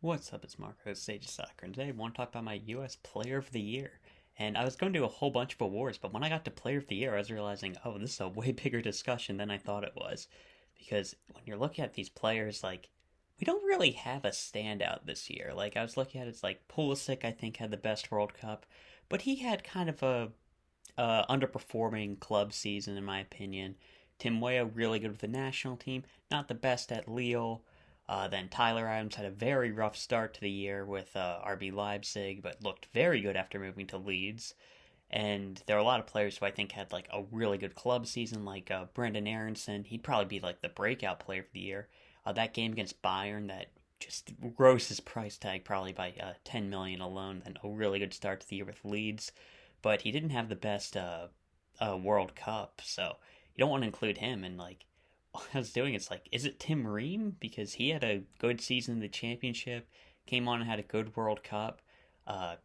What's up, it's Marco, Sage of Soccer, and today I want to talk about my US Player of the Year. And I was going to do a whole bunch of awards, but when I got to Player of the Year, I was realizing, oh, this is a way bigger discussion than I thought it was. Because when you're looking at these players, we don't really have a standout this year. I was looking at it, it's like Pulisic, I think, had the best World Cup, but he had kind of a underperforming club season, in my opinion. Tim Weah, really good with the national team, not the best at Lille. Then Tyler Adams had a very rough start to the year with RB Leipzig, but looked very good after moving to Leeds. And there are a lot of players who I think had a really good club season, like Brendan Aronson. He'd probably be the breakout player of the year. That game against Bayern that just rose his price tag probably by 10 million alone. Then a really good start to the year with Leeds, but he didn't have the best World Cup, so you don't want to include him. And I was doing it's is it Tim Ream? Because he had a good season in the championship, came on and had a good World Cup. Uh,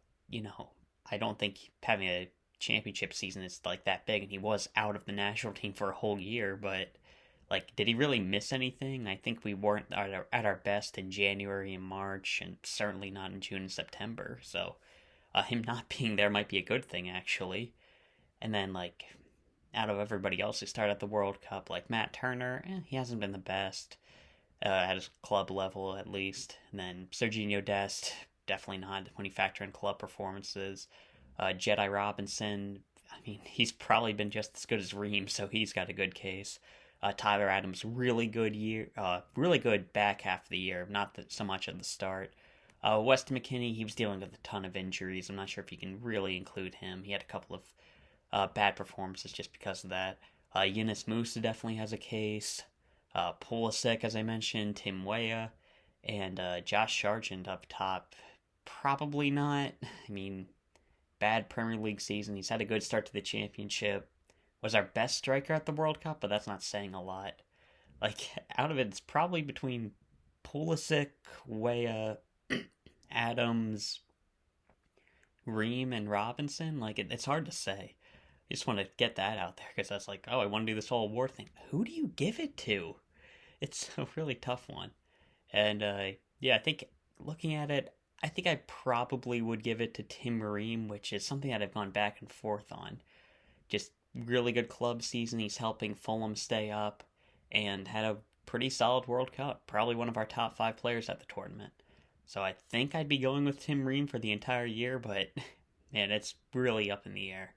I don't think having a championship season is that big, and he was out of the national team for a whole year. But did he really miss anything? I think we weren't at our best in January and March, and certainly not in June and September. So him not being there might be a good thing, actually. And then out of everybody else who started at the World Cup, like Matt Turner, he hasn't been the best at his club level, at least. And then Serginho Dest, definitely not when you factor in club performances. Jedi Robinson, I mean, he's probably been just as good as Ream, so he's got a good case. Tyler Adams, really good year, really good back half of the year, not so much at the start. Weston McKennie, he was dealing with a ton of injuries. I'm not sure if you can really include him. He had a couple of bad performances just because of that. Yunus Musa definitely has a case. Pulisic, as I mentioned, Tim Weah, and Josh Sargent up top. Probably not. I mean, bad Premier League season. He's had a good start to the championship. Was our best striker at the World Cup, but that's not saying a lot. Out of it, it's probably between Pulisic, Weah, Adams, Ream, and Robinson. It's hard to say. I just want to get that out there because I was oh, I want to do this whole award thing. Who do you give it to? It's a really tough one. And yeah, I think looking at it, I think I probably would give it to Tim Ream, which is something that I've gone back and forth on. Just really good club season. He's helping Fulham stay up and had a pretty solid World Cup. Probably one of our top 5 players at the tournament. So I think I'd be going with Tim Ream for the entire year, but man, it's really up in the air.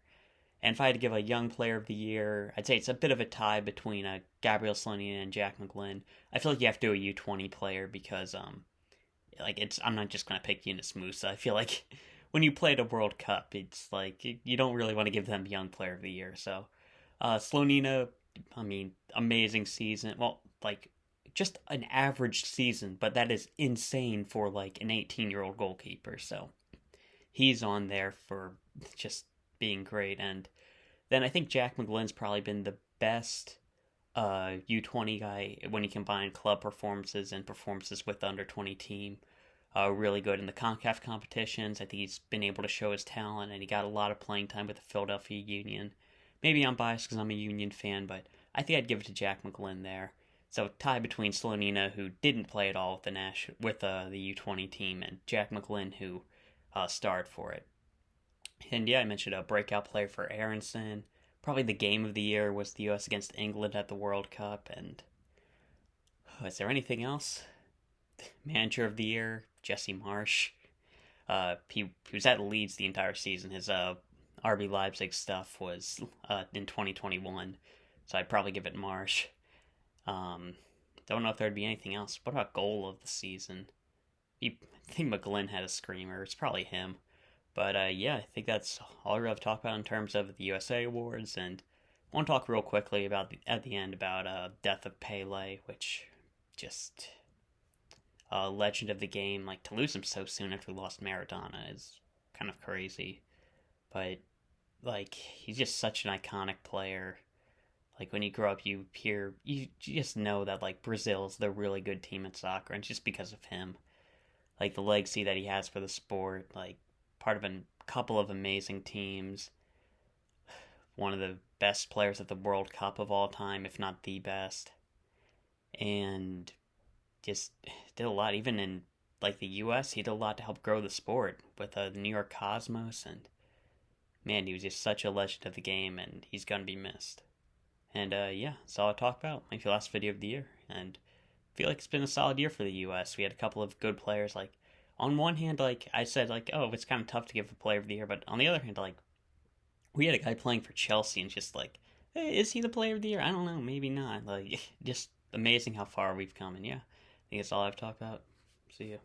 And if I had to give a young player of the year, I'd say it's a bit of a tie between Gabriel Slonina and Jack McGlynn. I feel you have to do a U20 player because I'm not just gonna pick Yunus Musa. I feel when you play at a World Cup, it's you don't really want to give them Young Player of the Year. So, Slonina, I mean, amazing season. Well, just an average season, but that is insane for an 18-year-old goalkeeper. So, he's on there for just being great. And then I think Jack McGlynn's probably been the best U20 guy when you combine club performances and performances with the under-20 team. Really good in the CONCACAF competitions. I think he's been able to show his talent, and he got a lot of playing time with the Philadelphia Union. Maybe I'm biased because I'm a Union fan, but I think I'd give it to Jack McGlynn there. So tie between Slonina, who didn't play at all with the U20 team, and Jack McGlynn, who starred for it. And yeah, I mentioned a breakout player for Aronson. Probably the game of the year was the U.S. against England at the World Cup. And is there anything else? Manager of the year, Jesse Marsch. He was at Leeds the entire season. His RB Leipzig stuff was in 2021, so I'd probably give it Marsch. Don't know if there'd be anything else. What about goal of the season? I think McGlynn had a screamer. It's probably him. But yeah, I think that's all I really have to talk about in terms of the USA Awards. And I want to talk real quickly at the end about Death of Pele, which just a legend of the game. To lose him so soon after we lost Maradona is kind of crazy. But he's just such an iconic player. When you grow up, you just know that Brazil's the really good team in soccer, and it's just because of him. The legacy that he has for the sport, part of a couple of amazing teams, one of the best players at the World Cup of all time, if not the best, and just did a lot, even in like the U.S., he did a lot to help grow the sport with the New York Cosmos, and man, he was just such a legend of the game, and he's gonna be missed. And yeah, that's all I talk about. Maybe the last video of the year, and I feel like it's been a solid year for the U.S. We had a couple of good players. Like on one hand, like I said, like oh, it's kind of tough to give a player of the year, but on the other hand, like we had a guy playing for Chelsea, and just like, hey, is he the player of the year? I don't know, maybe not. Like just amazing how far we've come, and yeah, I think that's all I've talked about. See ya.